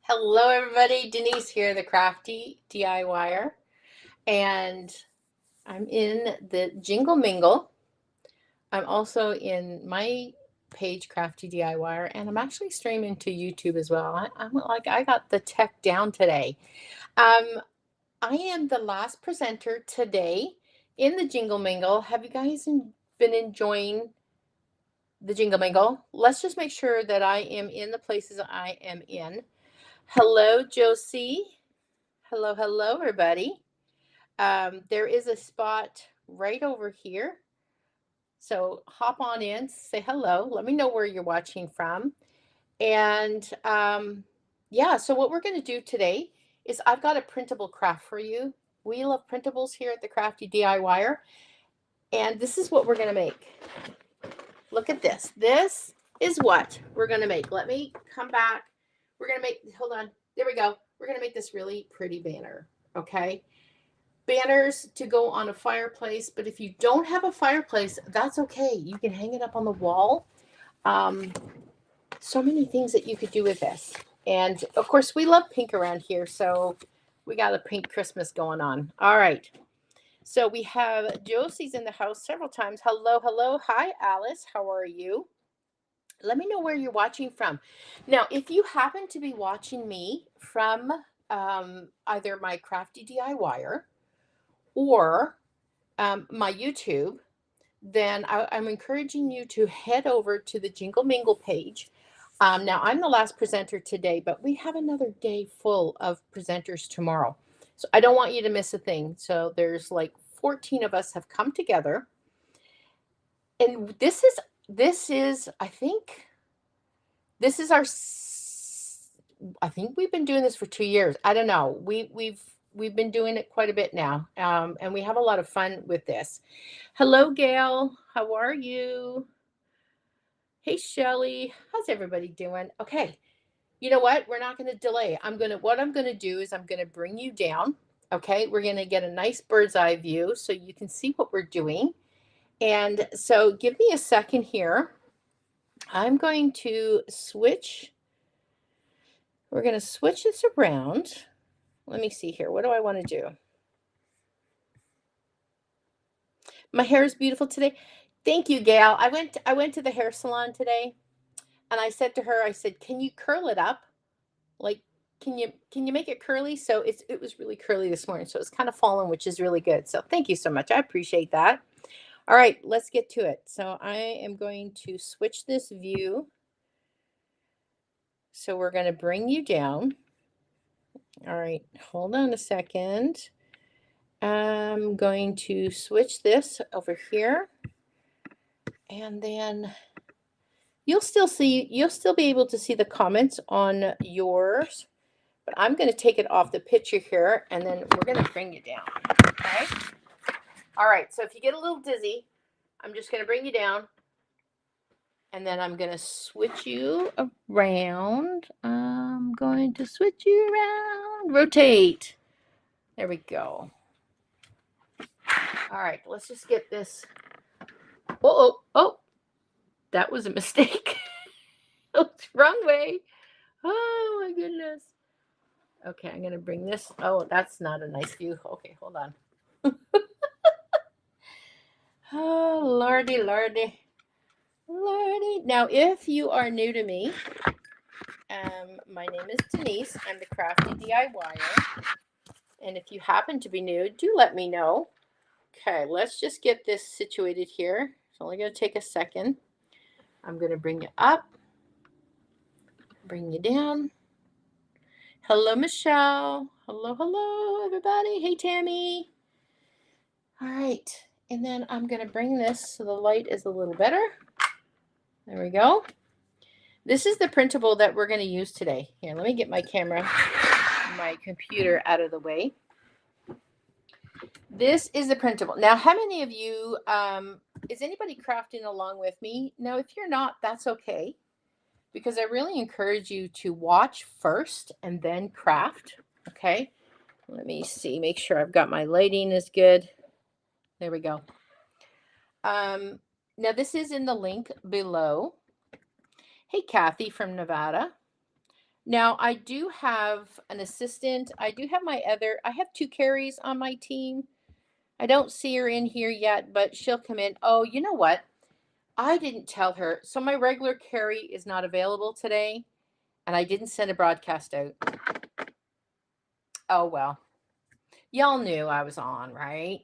Hello, everybody. Denise here, the crafty DIYer, and I'm in the Jingle Mingle. I'm also in my page, Crafty DIYer, and I'm actually streaming to YouTube as well. I got the tech down today. Um, I am the last presenter today in the Jingle Mingle. Have you guys been enjoying the Jingle Mingle? Let's just make sure that I am in the places I am in. Hello, Josie. Hello, everybody. There is a spot right over here. So hop on in, say hello. Let me know where you're watching from. And yeah, so what we're going to do today is I've got a printable craft for you. We love printables here at the Crafty DIYer. And this is what we're going to make. Look at this. This is what we're going to make. Let me come back. We're going to make, hold on. There we go. We're going to make this really pretty banner. Okay. Banners to go on a fireplace, but if you don't have a fireplace, that's okay. You can hang it up on the wall. So many things that you could do with this. And of course, we love pink around here, so we got a pink Christmas going on. All right. So we have Josie's in the house several times. Hello. Hi, Alice. How are you? Let me know where you're watching from. Now, if you happen to be watching me from either my Crafty DIYer or my YouTube, then I'm encouraging you to head over to the Jingle Mingle page. Now, I'm the last presenter today, but we have another day full of presenters tomorrow. So I don't want you to miss a thing. So there's like 14 of us have come together. And this is, I think we've been doing this for 2 years. I don't know. We've been doing it quite a bit now, and we have a lot of fun with this. Hello, Gail. How are you? Hey, Shelly. How's everybody doing? Okay. You know what? We're not going to delay. What I'm going to do is I'm going to bring you down. Okay. We're going to get a nice bird's eye view so you can see what we're doing. And so give me a second here. I'm going to switch. We're going to switch this around. Let me see here. What do I want to do? My hair is beautiful today. Thank you, Gail. I went to the hair salon today, and I said to her, I said, "Can you curl it up? Like, can you make it curly?" So it was really curly this morning, so it's kind of fallen, which is really good. So thank you so much. I appreciate that. All right, let's get to it. So I am going to switch this view. So we're going to bring you down. All right, hold on a second. I'm going to switch this over here, and then you'll still be able to see the comments on yours, but I'm going to take it off the picture here, and then we're going to bring you down. Okay. All right. So if you get a little dizzy, I'm just going to bring you down, and then I'm going to switch you around. I'm going to switch you around. Rotate. There we go. All right. Let's just get this. Oh. That was a mistake. Oops, wrong way. Oh my goodness. Okay, I'm gonna bring this. Oh, that's not a nice view. Okay, hold on. Oh, lordy. Now, if you are new to me, my name is Denise. I'm the Crafty DIYer. And if you happen to be new, do let me know. Okay, let's just get this situated here. It's only gonna take a second. I'm gonna bring you up, bring you down. Hello, Michelle. Hello, everybody. Hey, Tammy. All right. And then I'm going to bring this so the light is a little better. There we go. This is the printable that we're going to use today. Here, let me get my camera, my computer out of the way. This is the printable. Now, how many of you, is anybody crafting along with me? Now, if you're not, that's okay, because I really encourage you to watch first and then craft. Okay. Let me see, make sure I've got my lighting is good. There we go. Now this is in the link below. Hey, Kathy from Nevada. Now, I do have an assistant. I have two Carries on my team. I don't see her in here yet, but she'll come in. Oh, you know what? I didn't tell her. So my regular Carrie is not available today, and I didn't send a broadcast out. Oh, well. Y'all knew I was on, right?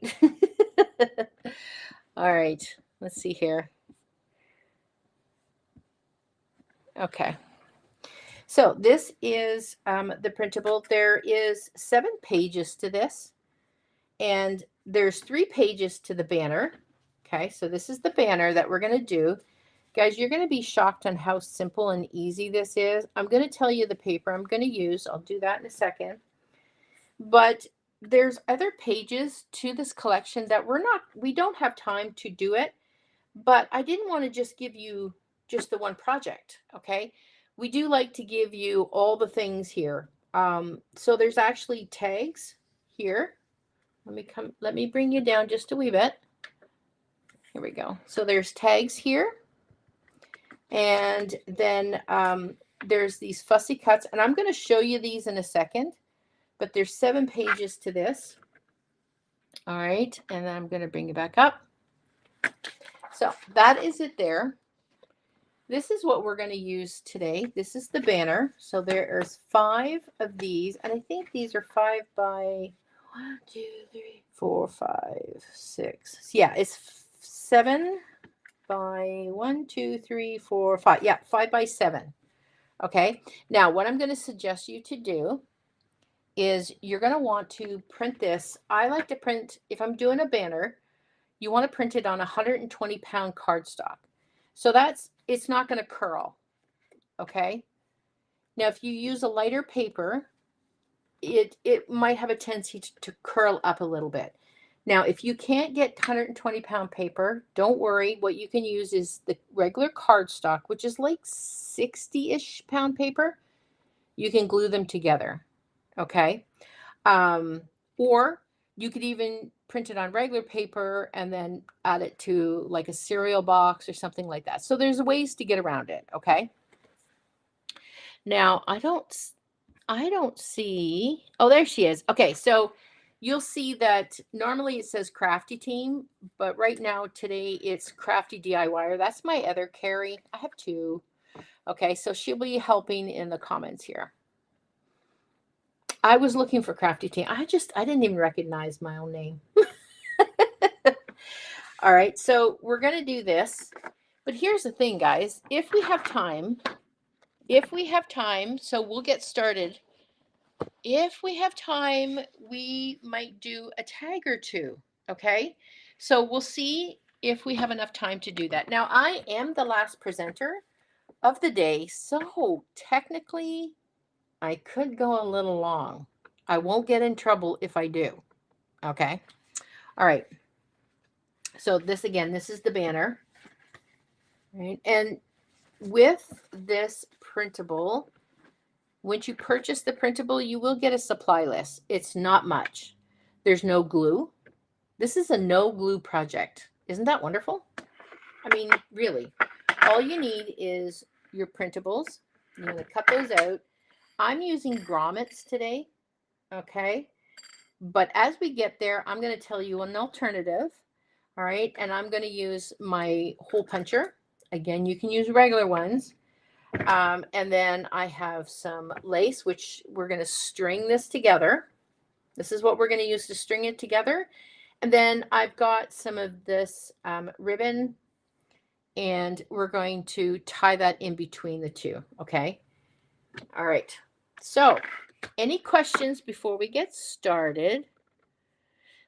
All right. Let's see here. Okay. So this is the printable. There is 7 pages to this, and there's 3 pages to the banner. Okay, so this is the banner that we're going to do. Guys, you're going to be shocked on how simple and easy this is. I'm going to tell you the paper I'm going to use. I'll do that in a second. But there's other pages to this collection that we don't have time to do it. But I didn't want to just give you just the one project, okay? We do like to give you all the things here. So there's actually tags here. Let me bring you down just a wee bit. Here we go. So there's tags here. And then there's these fussy cuts. And I'm going to show you these in a second. But there's 7 pages to this. All right. And then I'm going to bring you back up. So that is it there. This is what we're going to use today. This is the banner. So there's 5 of these. And I think these are 5 by 1, 2, 3, 4, 5, 6. Yeah, it's 7 by 1, 2, 3, 4, 5. Yeah, 5 by 7. Okay. Now, what I'm going to suggest you to do is you're going to want to print this. I like to print, if I'm doing a banner, you want to print it on 120-pound cardstock. So it's not going to curl. Okay. Now, if you use a lighter paper, it might have a tendency to curl up a little bit. Now, if you can't get 120-pound paper, don't worry. What you can use is the regular cardstock, which is like 60-ish pound paper. You can glue them together. Okay. Or you could even print it on regular paper and then add it to like a cereal box or something like that. So there's ways to get around it. Okay. Now I don't see, oh, there she is. Okay. So you'll see that normally it says Crafty Team, but right now today it's Crafty DIYer. That's my other Carrie. I have 2. Okay. So she'll be helping in the comments here. I was looking for Crafty Team. I didn't even recognize my own name. All right, so we're going to do this. But here's the thing, guys. If we have time, so we'll get started. If we have time, we might do a tag or 2, okay? So we'll see if we have enough time to do that. Now, I am the last presenter of the day, so technically I could go a little long. I won't get in trouble if I do. Okay. All right. So this is the banner. Right. And with this printable, once you purchase the printable, you will get a supply list. It's not much. There's no glue. This is a no glue project. Isn't that wonderful? I mean, really, all you need is your printables. You're going to cut those out. I'm using grommets today, okay? But as we get there, I'm going to tell you an alternative, all right? And I'm going to use my hole puncher. Again, you can use regular ones. And then I have some lace, which we're going to string this together. This is what we're going to use to string it together. And then I've got some of this ribbon, and we're going to tie that in between the 2, okay? All right. So, any questions before we get started?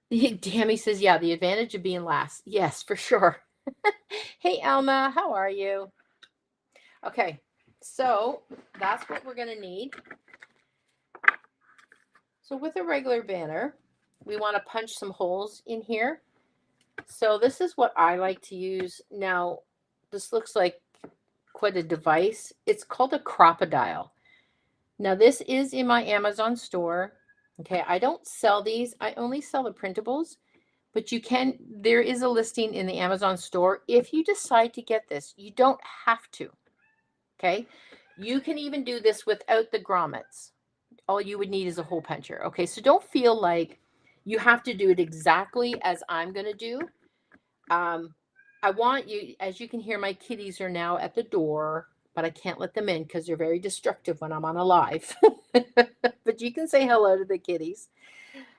Dammy says, yeah, the advantage of being last. Yes, for sure. Hey, Alma, how are you? Okay, so that's what we're going to need. So with a regular banner, we want to punch some holes in here. So this is what I like to use. Now, this looks like quite a device. It's called a crocodile. Now, this is in my Amazon store. Okay, I don't sell these. I only sell the printables. But there is a listing in the Amazon store. If you decide to get this, you don't have to. Okay, You can even do this without the grommets. All you would need is a hole puncher. Okay, so don't feel like you have to do it exactly as I'm going to do. I want you, as you can hear, my kitties are now at the door, but I can't let them in because they're very destructive when I'm on a live. But you can say hello to the kitties.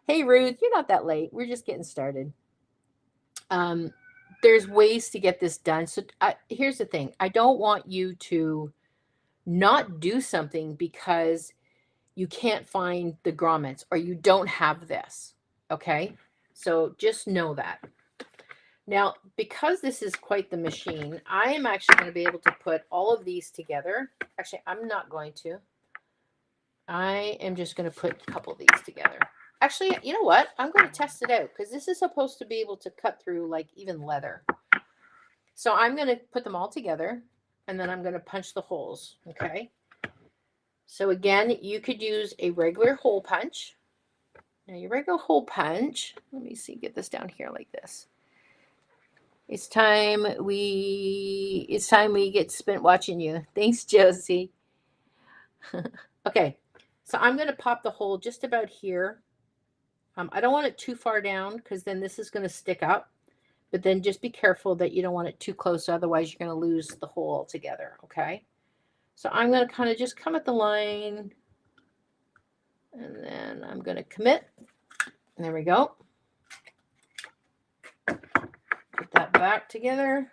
Hey, Ruth, you're not that late. We're just getting started. There's ways to get this done. So here's the thing. I don't want you to not do something because you can't find the grommets or you don't have this. Okay. So just know that. Now, because this is quite the machine, I am actually going to be able to put all of these together. Actually, I'm not going to. I am just going to put a couple of these together. Actually, you know what? I'm going to test it out because this is supposed to be able to cut through like even leather. So I'm going to put them all together and then I'm going to punch the holes. Okay. So again, you could use a regular hole punch. Now your regular hole punch, let me see, get this down here like this. It's time we get spent watching you. Thanks, Josie. Okay, so I'm going to pop the hole just about here. I don't want it too far down because then this is going to stick up. But then just be careful that you don't want it too close. Otherwise, you're going to lose the hole altogether. Okay, so I'm going to kind of just come at the line. And then I'm going to commit. There we go. Put that back together.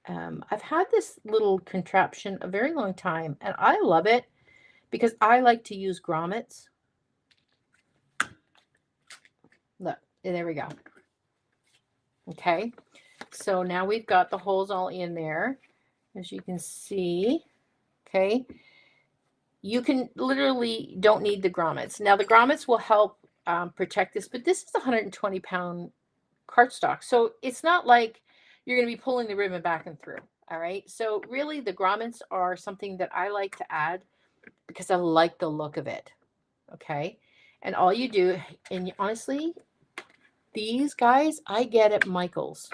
I've had this little contraption a very long time, and I love it because I like to use grommets. Look, there we go. Okay, so now we've got the holes all in there, as you can see. Okay, you can literally don't need the grommets. Now the grommets will help protect this, but this is a 120-pound cardstock, so it's not like you're going to be pulling the ribbon back and through. All right, so really the grommets are something that I like to add because I like the look of it. Okay, and all you do, and honestly, these guys I get at Michael's.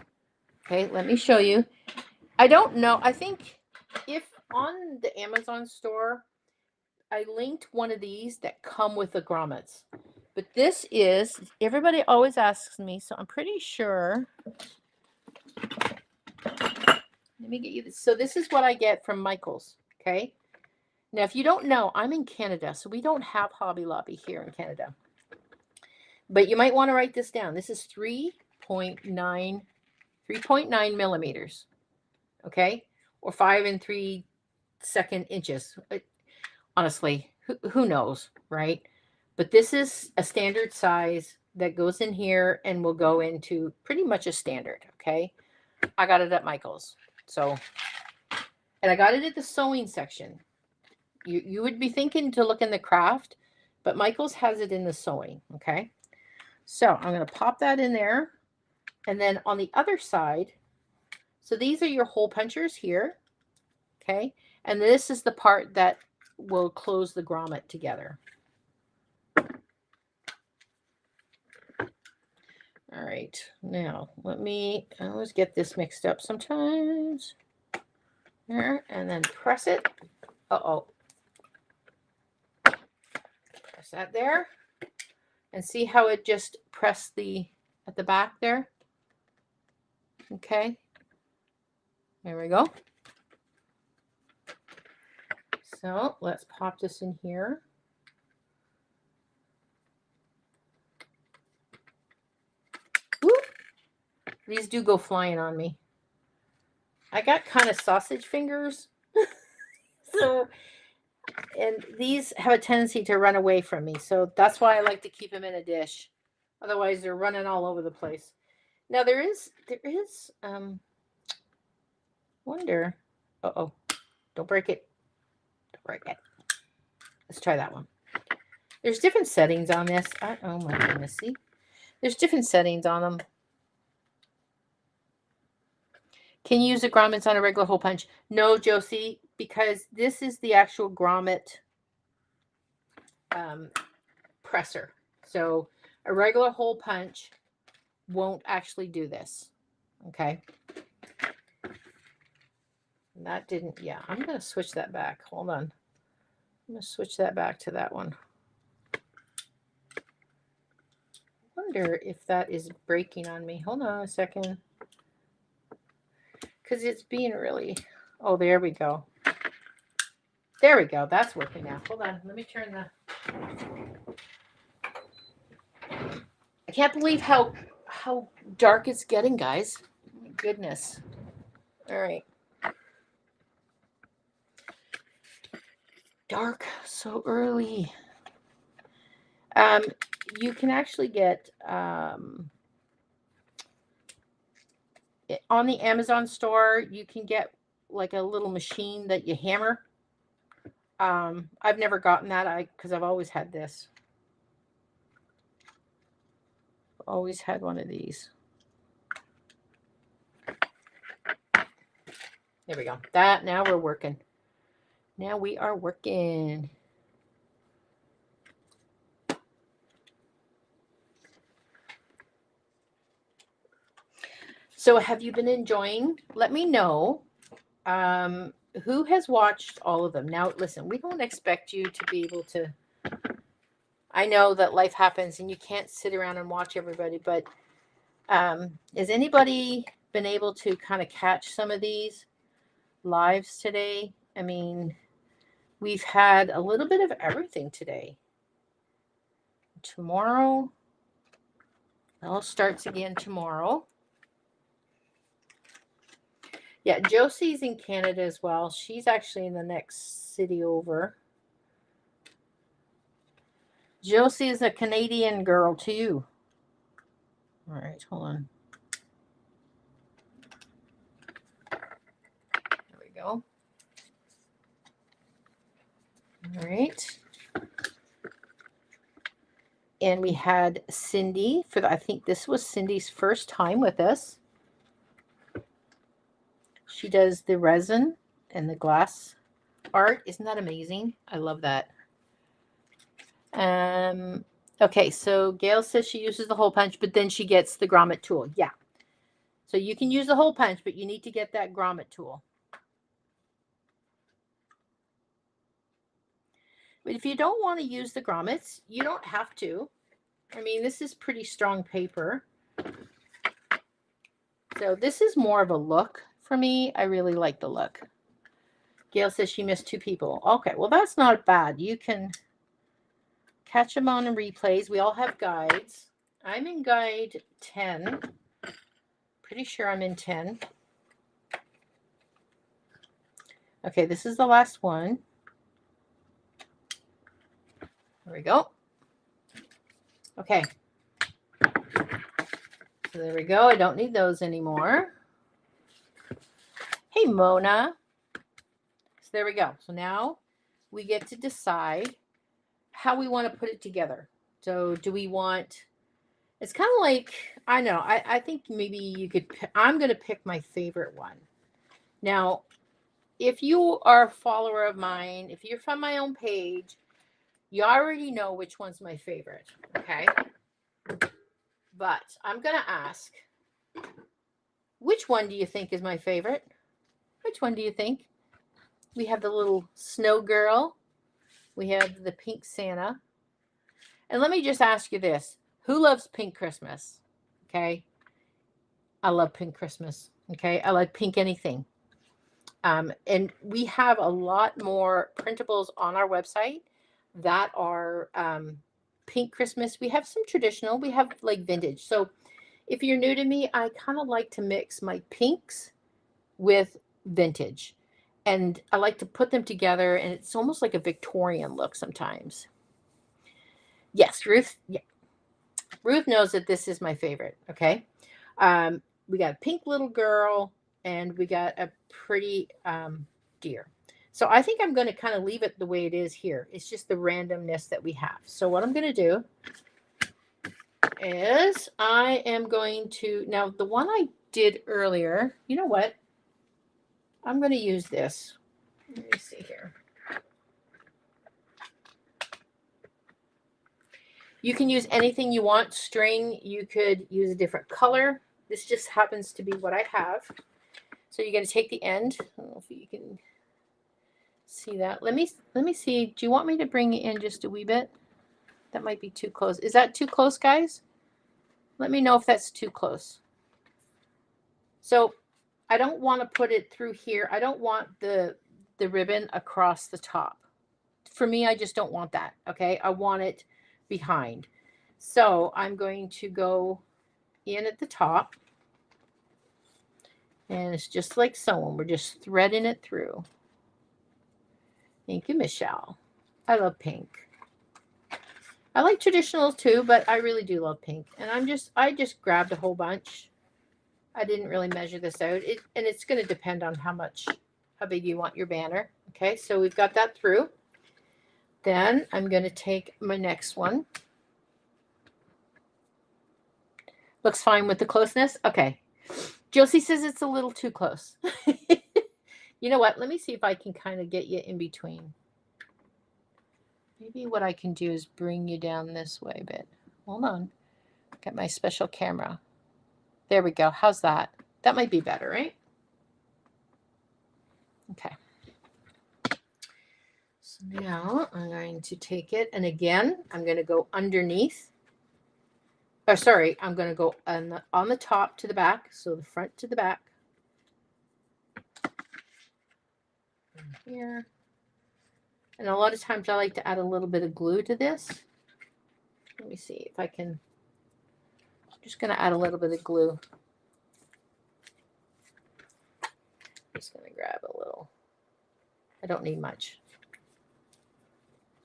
Okay, let me show you. I don't know. I think if on the Amazon store, I linked one of these that come with the grommets. But this is, everybody always asks me, so I'm pretty sure. Let me get you this. So this is what I get from Michael's. Okay. Now, if you don't know, I'm in Canada, so we don't have Hobby Lobby here in Canada. But you might want to write this down. This is 3.9 millimeters. Okay. Or 5 3/2 inches. Honestly, who knows, right? But this is a standard size that goes in here and will go into pretty much a standard. Okay. I got it at Michael's. So, and I got it at the sewing section. You would be thinking to look in the craft, but Michael's has it in the sewing. Okay. So I'm going to pop that in there. And then on the other side, so these are your hole punchers here. Okay. And this is the part that will close the grommet together. All right. Now I always get this mixed up sometimes. There, and then press it. Uh-oh. Press that there. And see how it just pressed at the back there? Okay. There we go. So let's pop this in here. Whoop. These do go flying on me. I got kind of sausage fingers. So, and these have a tendency to run away from me. So that's why I like to keep them in a dish. Otherwise they're running all over the place. Now there is wonder. Uh-oh. Don't break it. Don't break it. Let's try that one. There's different settings on this. Oh my goodness. See? There's different settings on them. Can you use the grommets on a regular hole punch? No, Josie, because this is the actual grommet presser. So a regular hole punch won't actually do this. Okay. And that didn't, yeah, I'm going to switch that back. Hold on. I'm going to switch that back to that one. Wonder if that is breaking on me. Hold on a second. Because it's being really, oh, there we go. There we go. That's working now. Hold on. Let me turn the, I can't believe how dark it's getting, guys. Oh my goodness. All right. Dark so early. You can actually get on the Amazon store, you can get like a little machine that you hammer. I've never gotten that because I've always had this. Always had one of these. There we go. That, now we're working. Now we are working. So have you been enjoying? Let me know. Who has watched all of them? Now, listen, we don't expect you to be able to. I know that life happens and you can't sit around and watch everybody, but has anybody been able to kind of catch some of these lives today? I mean, we've had a little bit of everything today. Tomorrow, it all starts again tomorrow. Yeah, Josie's in Canada as well. She's actually in the next city over. Josie is a Canadian girl too. All right, hold on. There we go. All right. And we had Cindy for the, I think this was Cindy's first time with us. She does the resin and the glass art. Isn't that amazing? I love that. Okay, so Gail says she uses the hole punch, but then she gets the grommet tool. Yeah. So you can use the hole punch, but you need to get that grommet tool. But if you don't want to use the grommets, you don't have to. I mean, this is pretty strong paper. So this is more of a look for me. I really like the look. Gail says she missed 2 people. Okay, well, that's not bad. You can catch them on replays. We all have guides. I'm in guide 10. Pretty sure I'm in 10. Okay, this is the last one. There we go. Okay. So there we go. I don't need those anymore. Hey, Mona. So there we go. So now we get to decide how we want to put it together. So do we want, it's kind of like, I know, I think maybe you could, I'm going to pick my favorite one. Now, if you are a follower of mine, if you're from my own page, you already know which one's my favorite, okay? But I'm going to ask, which one do you think is my favorite? Which one do you think? We have the little snow girl. We have the pink Santa. And let me just ask you this. Who loves pink Christmas? Okay. I love pink Christmas. Okay. I like pink anything. And we have a lot more printables on our website that are pink Christmas. We have some traditional. We have like vintage. So if you're new to me, I kind of like to mix my pinks with vintage. And I like to put them together, and it's almost like a Victorian look sometimes. Yes, Ruth. Yeah. Ruth knows that this is my favorite. Okay. We got a pink little girl, and we got a pretty deer. So I think I'm going to kind of leave it the way it is here. It's just the randomness that we have. So what I'm going to do is I am going to, now the one I did earlier, you know what? I'm going to use this. Let me see here. You can use anything you want. String, you could use a different color. This just happens to be what I have. So you're going to take the end. I don't know if you can see that. Let me see. Do you want me to bring it in just a wee bit? That might be too close. Is that too close, guys? Let me know if that's too close. So I don't want to put it through here. I don't want the ribbon across the top. For me, I just don't want that. Okay, I want it behind. So I'm going to go in at the top. And it's just like sewing. We're just threading it through. Thank you, Michelle. I love pink. I like traditional too, but I really do love pink. And I just grabbed a whole bunch. I didn't really measure this out. And it's going to depend on how big you want your banner. Okay, so we've got that through. Then I'm going to take my next one. Looks fine with the closeness. Okay. Josie says it's a little too close. You know what? Let me see if I can kind of get you in between. Maybe what I can do is bring you down this way a bit. Hold on. Get my special camera. There we go. How's that? That might be better, right? Okay. So now I'm going to take it, and again, I'm going to go underneath. Oh, sorry, I'm going to go on the top to the back, so the front to the back. Here. And a lot of times I like to add a little bit of glue to this. Let me see if I can. I'm just going to add a little bit of glue. I'm just going to grab a little. I don't need much.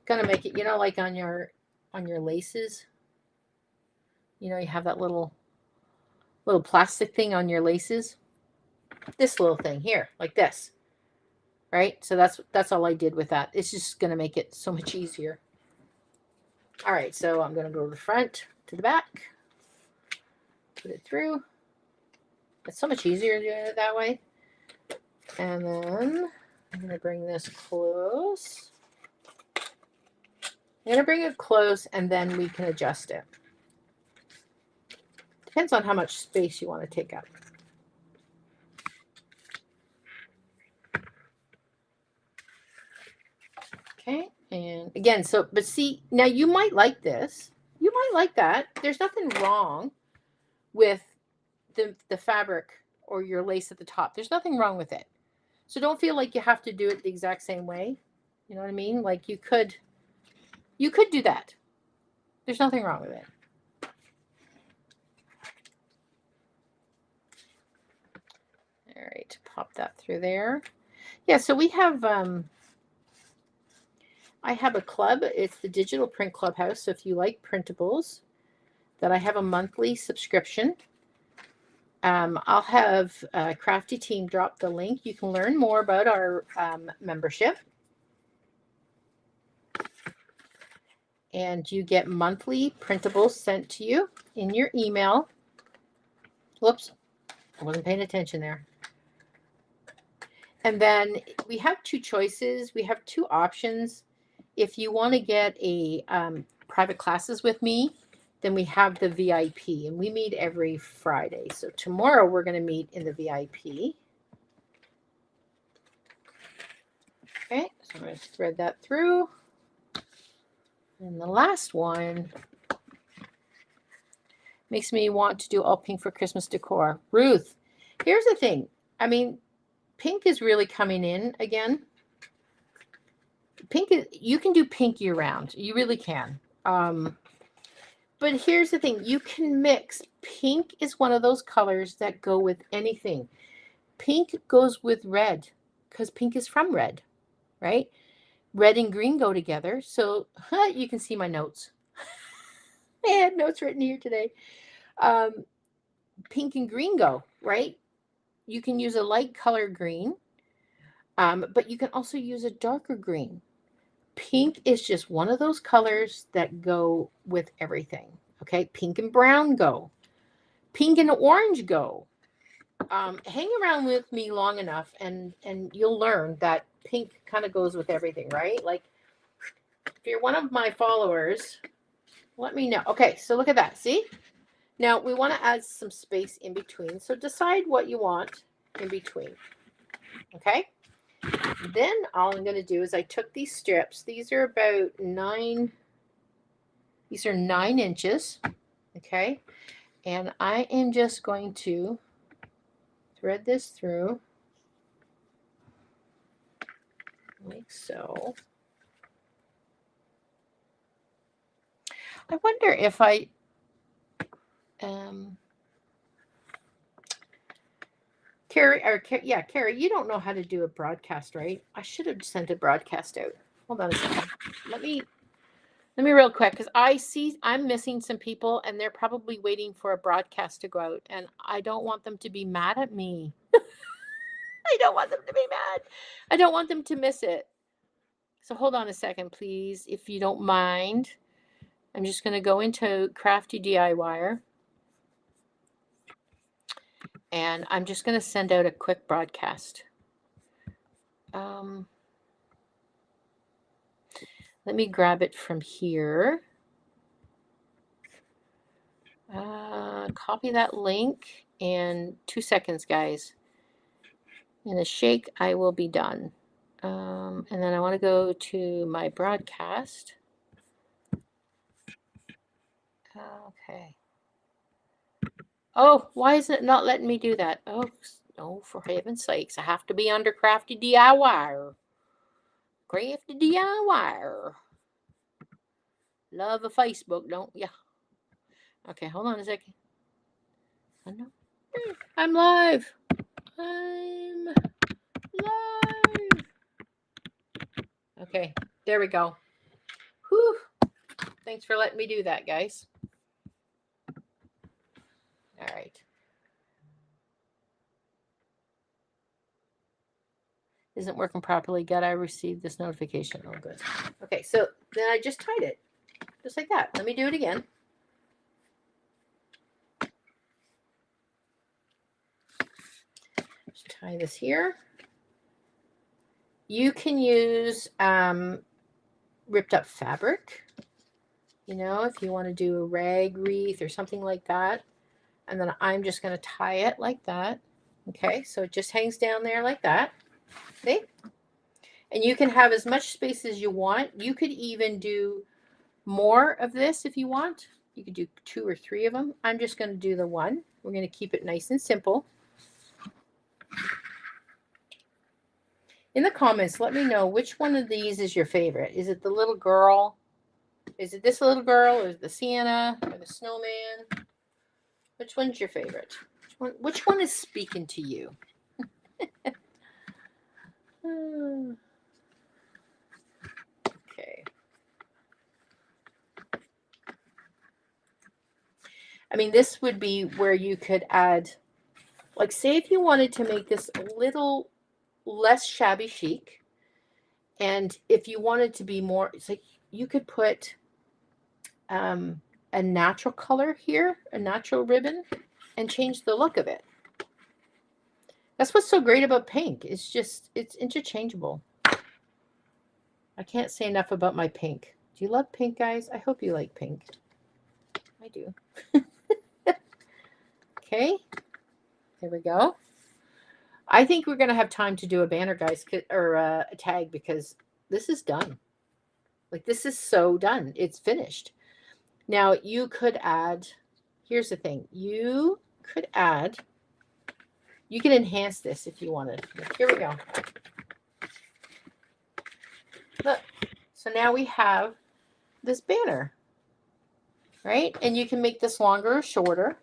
Going to make it, you know, like on your laces. You know, you have that little plastic thing on your laces. This little thing here, like this. Right? So that's all I did with that. It's just going to make it so much easier. All right, so I'm going to go to the front, to the back. Put it through. It's so much easier doing it that way. And then I'm going to bring this close. I'm going to bring it close, and then we can adjust it. Depends on how much space you want to take up. Okay, and again, so, but see, now you might like this. You might like that. There's nothing wrong with the fabric or your lace at the top. There's nothing wrong with it. So don't feel like you have to do it the exact same way. You know what I mean? Like you could do that. There's nothing wrong with it. All right, pop that through there. Yeah, so we have I have a club. It's the Digital Print Clubhouse. So if you like printables, that I have a monthly subscription. I'll have Crafty Team drop the link. You can learn more about our membership. And you get monthly printables sent to you in your email. Whoops, I wasn't paying attention there. And then we have two choices. We have two options. If you want to get a private classes with me, then we have the VIP, and we meet every Friday. So tomorrow we're going to meet in the VIP. Okay, so I'm going to thread that through. And the last one makes me want to do all pink for Christmas decor. Ruth, here's the thing. I mean, pink is really coming in again. Pink is, you can do pink year round. You really can. But here's the thing. You can mix. Pink is one of those colors that go with anything. Pink goes with red because pink is from red, right? Red and green go together. So you can see my notes. I had notes written here today. Pink and green go, right? You can use a light color green, but you can also use a darker green. Pink is just one of those colors that go with everything. Okay, pink and brown go. Pink and orange go. Hang around with me long enough and you'll learn that pink kind of goes with everything, right? Like if you're one of my followers, let me know. Okay, so look at that. See? Now we want to add some space in between. So decide what you want. in between. Okay? Then all I'm going to do is I took these strips. These are about 9 inches. Okay? And I am just going to thread this through like so. I wonder if I Carrie, you don't know how to do a broadcast, right? I should have sent a broadcast out. Hold on a second. Let me real quick, because I'm missing some people and they're probably waiting for a broadcast to go out, and I don't want them to be mad at me. I don't want them to be mad. I don't want them to miss it. So hold on a second, please, if you don't mind. I'm just going to go into Crafty DIYer. And I'm just going to send out a quick broadcast. Let me grab it from here. Copy that link, and 2 seconds, guys. In a shake, I will be done. And then I want to go to my broadcast. Okay. Oh, why is it not letting me do that? Oh, for heaven's sakes. I have to be under Crafty DIY. Crafty DIY. Love a Facebook, don't ya? Okay, hold on a second. I know. I'm live. I'm live. Okay, there we go. Whew. Thanks for letting me do that, guys. All right. Isn't working properly. Got I received this notification. Oh, good. Okay, so then I just tied it. Just like that. Let me do it again. Just tie this here. You can use ripped up fabric. You know, if you want to do a rag wreath or something like that. And then I'm just going to tie it like that. Okay, so it just hangs down there like that. See? And you can have as much space as you want. You could even do more of this if you want. You could do 2 or 3 of them. I'm just going to do the one. We're going to keep it nice and simple. In the comments, let me know which one of these is your favorite. Is it the little girl? Is it this little girl, or the Santa, or the snowman? Which one's your favorite? Which one is speaking to you? Okay. I mean, this would be where you could add, like, say if you wanted to make this a little less shabby chic, and if you wanted to be more, it's like you could put a natural color here, a natural ribbon, and change the look of it. That's what's so great about pink. It's interchangeable. I can't say enough about my pink. Do you love pink, guys? I hope you like pink. I do. Okay, there we go. I think we're going to have time to do a banner, guys, or a tag, because this is done. Like, this is so done. It's finished. Now, you could add, here's the thing. You can enhance this if you wanted. Here we go. Look. So now we have this banner, right? And you can make this longer or shorter.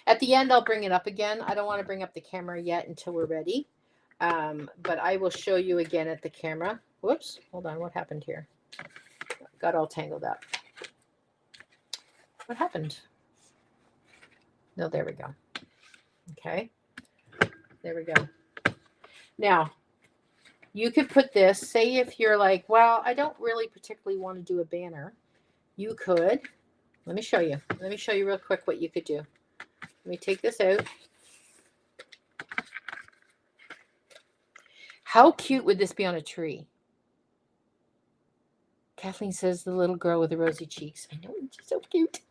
At the end, I'll bring it up again. I don't want to bring up the camera yet until we're ready. But I will show you again at the camera. Whoops, hold on, what happened here? Got all tangled up. What happened? No, there we go. Okay, there we go. Now, you could put this, say if you're like, well, I don't really particularly want to do a banner. You could, let me show you. Let me show you real quick what you could do. Let me take this out. How cute would this be on a tree? Kathleen says the little girl with the rosy cheeks. I know, it's so cute.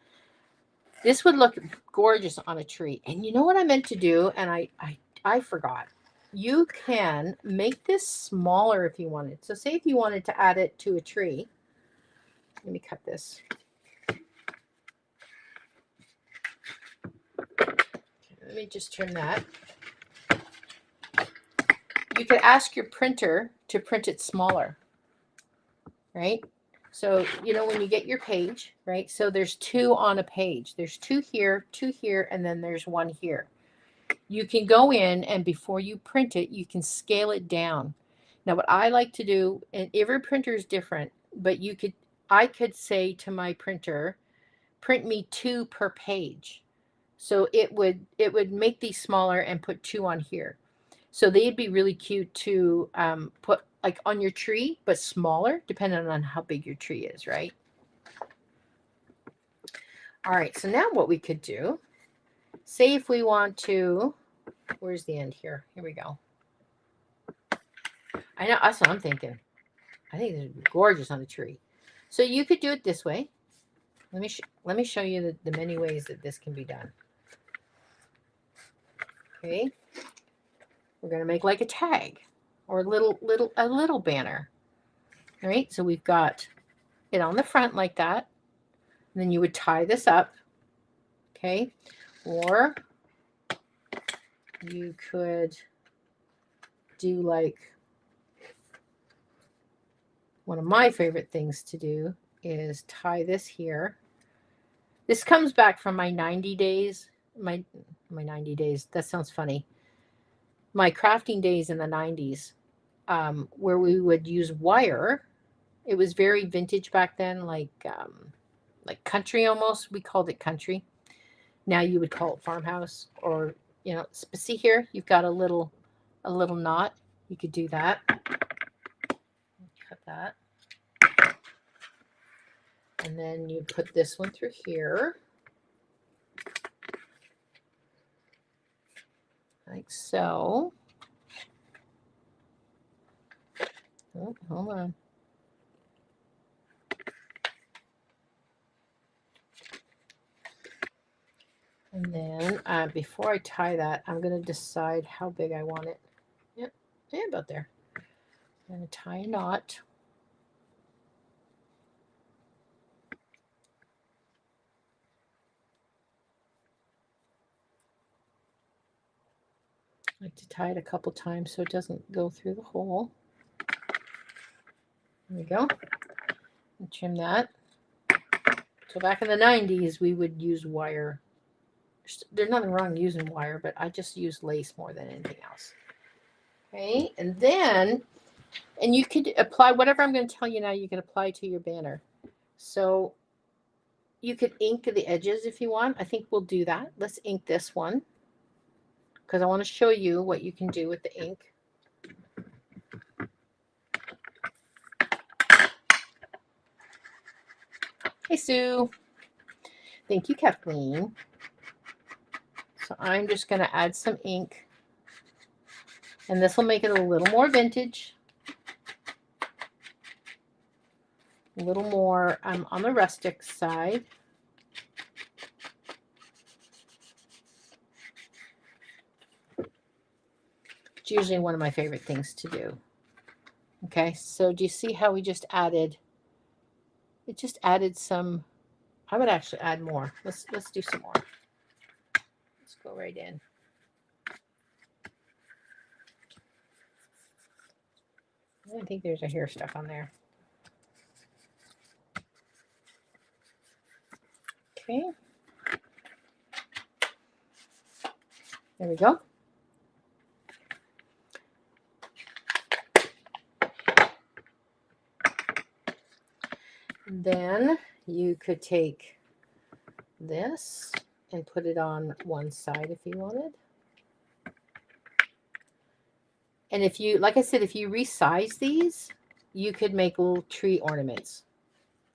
This would look gorgeous on a tree. And you know what I meant to do? And I forgot. You can make this smaller if you wanted. So say if you wanted to add it to a tree. Let me cut this. Let me just trim that. You could ask your printer to print it smaller, right? So, you know, when you get your page, right? So there's 2 on a page. There's 2 here, and then there's 1 here. You can go in and before you print it, you can scale it down. Now, what I like to do, and every printer is different, but I could say to my printer, print me 2 per page. So it would make these smaller and put 2 on here. So they'd be really cute to put like on your tree, but smaller, depending on how big your tree is, right? All right, so now what we could do, say if we want to, where's the end here? Here we go. I know, that's what I'm thinking. I think it's gorgeous on the tree. So you could do it this way. Let me show you the many ways that this can be done. Okay. We're going to make like a tag or a little banner. All right, so we've got it on the front like that. And then you would tie this up. Okay. Or you could do like one of my favorite things to do is tie this here. This comes back from my 90 days. My 90 days. That sounds funny. My crafting days in the 90s, where we would use wire. It was very vintage back then, like country almost. We called it country. Now you would call it farmhouse, or you know. See here, you've got a little knot. You could do that. Cut that, and then you put this one through here, like so. Oh, hold on. And then before I tie that, I'm going to decide how big I want it. Yep, yeah, about there. I'm going to tie a knot. I like to tie it a couple times so it doesn't go through the hole. There we go. And trim that. So back in the 90s, we would use wire. There's nothing wrong using wire, but I just use lace more than anything else. Okay, and then, and you could apply whatever I'm going to tell you now, you can apply to your banner. So you could ink the edges if you want. I think we'll do that. Let's ink this one because I want to show you what you can do with the ink. Hey, Sue. Thank you, Kathleen. So I'm just going to add some ink. And this will make it a little more vintage. A little more on the rustic side. It's usually one of my favorite things to do. Okay, so do you see how we just added? It just added some. I would actually add more. Let's do some more. Let's go right in. I think there's a hair stuck on there. Okay. There we go. Then you could take this and put it on one side if you wanted. And if you, like I said, if you resize these, you could make little tree ornaments.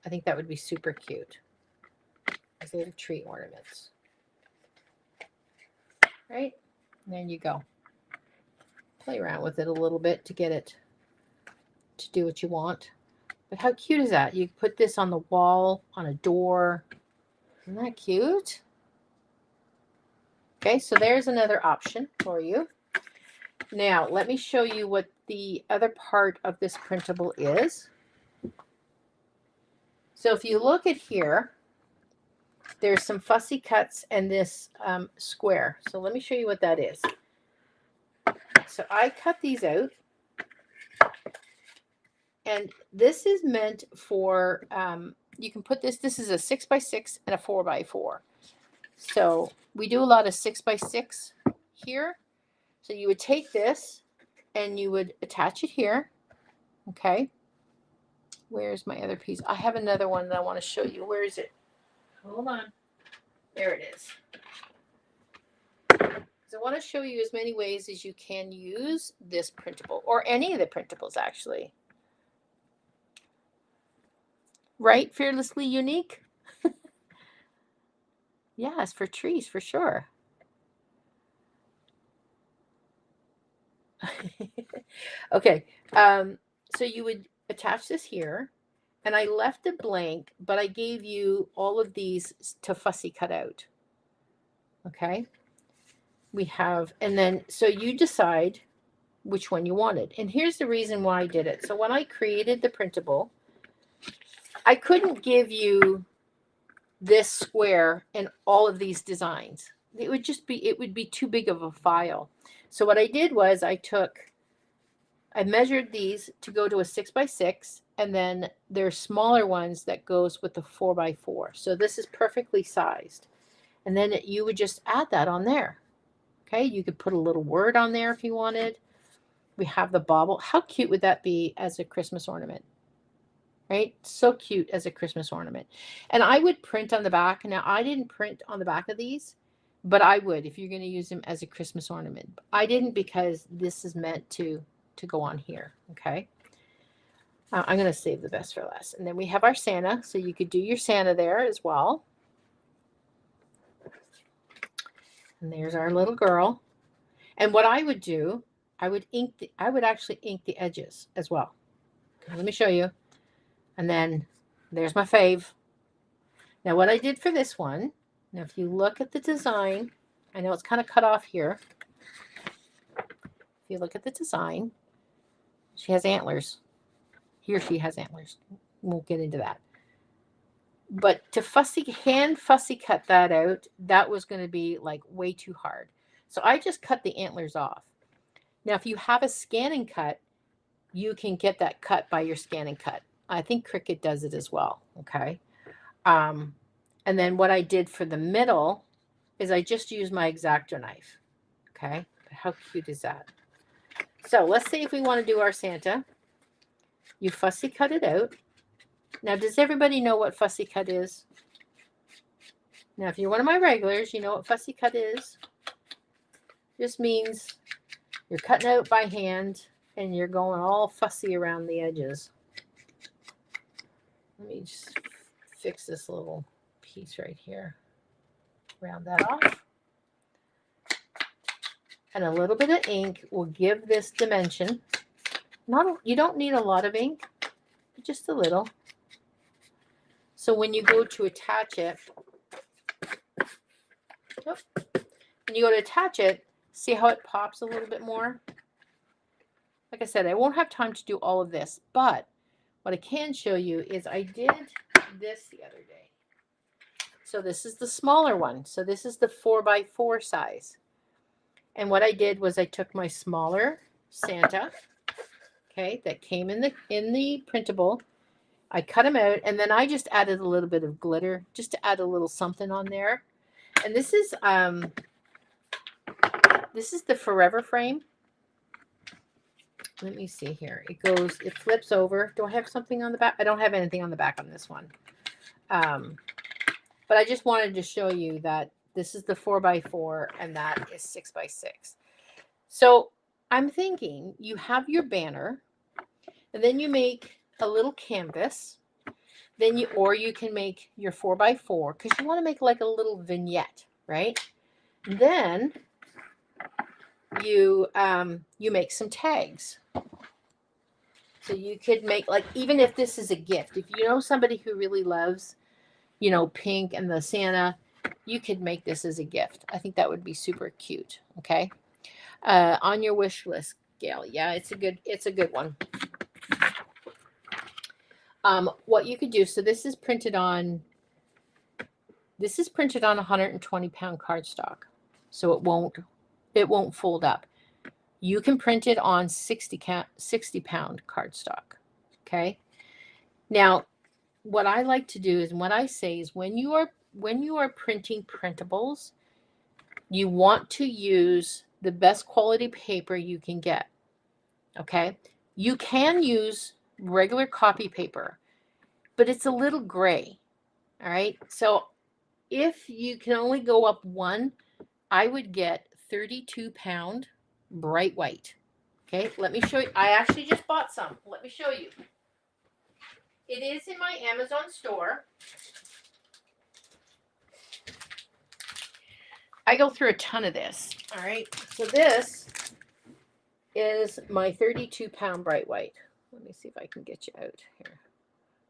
I think that would be super cute. As little tree ornaments. Right? And there you go. Play around with it a little bit to get it to do what you want. But how cute is that? You put this on the wall, on a door. Isn't that cute? Okay, so there's another option for you. Now, let me show you what the other part of this printable is. So if you look at here, there's some fussy cuts and this square. So let me show you what that is. So I cut these out. And this is meant for, you can put this is a 6x6 and a 4x4. So we do a lot of 6x6 here. So you would take this and you would attach it here. Okay. Where's my other piece? I have another one that I want to show you. Where is it? Hold on. There it is. So I want to show you as many ways as you can use this printable, or any of the printables actually. Right? Fearlessly unique? Yes, for trees, for sure. Okay, so you would attach this here, and I left it blank, but I gave you all of these to fussy cut out. Okay, we have, and then so you decide which one you wanted. And here's the reason why I did it. So when I created the printable, I couldn't give you this square and all of these designs. It would be too big of a file. So what I did was I measured these to go to a 6x6, and then there's smaller ones that goes with the 4x4. So this is perfectly sized. And then you would just add that on there. Okay, you could put a little word on there if you wanted. We have the bauble. How cute would that be as a Christmas ornament? Right? So cute as a Christmas ornament. And I would print on the back. Now, I didn't print on the back of these, but I would if you're going to use them as a Christmas ornament. I didn't, because this is meant to go on here. Okay. I'm going to save the best for last. And then we have our Santa. So you could do your Santa there as well. And there's our little girl. And what I would do, I would actually ink the edges as well. Okay, let me show you. And then there's my fave. Now what I did for this one, now if you look at the design, I know it's kind of cut off here. If you look at the design, she has antlers. He or she has antlers. Won't get into that. But to hand fussy cut that out, that was going to be like way too hard. So I just cut the antlers off. Now if you have a scan and cut, you can get that cut by your scan and cut. I think Cricut does it as well. Okay. And then what I did for the middle is I just used my X-Acto knife. Okay. How cute is that? So let's say if we want to do our Santa, you fussy cut it out. Now, does everybody know what fussy cut is? Now, if you're one of my regulars, you know what fussy cut is. Just means you're cutting out by hand and you're going all fussy around the edges. Let me just fix this little piece right here. Round that off. And a little bit of ink will give this dimension. You don't need a lot of ink, but just a little. So when you go to attach it, see how it pops a little bit more? Like I said, I won't have time to do all of this, but what I can show you is I did this the other day. So this is the smaller one. So this is the 4x4 size. And what I did was I took my smaller Santa, okay, that came in the printable. I cut them out, and then I just added a little bit of glitter just to add a little something on there. And this is the Forever frame. Let me see here. It flips over. Do I have something on the back? I don't have anything on the back on this one. But I just wanted to show you that this is the 4x4 and that is 6x6. So I'm thinking you have your banner, and then you make a little canvas. Then you can make your 4x4 because you want to make like a little vignette, right? Then you make some tags. So you could make, like, even if this is a gift, if you know somebody who really loves, pink and the Santa, you could make this as a gift. I think that would be super cute. Okay. On your wish list, Gail. Yeah, it's a good one. What you could do, so this is printed on 120-pound cardstock. So it won't fold up. You can print it on 60-pound cardstock. Okay. Now, what I like to do is, what I say is, when you are printing printables, you want to use the best quality paper you can get. Okay. You can use regular copy paper, but it's a little gray. All right. So if you can only go up one, I would get 32-pound bright white. Okay. Let me show you. I actually just bought some. Let me show you. It is in my Amazon store. I go through a ton of this. All right. So this is my 32-pound bright white. Let me see if I can get you out here.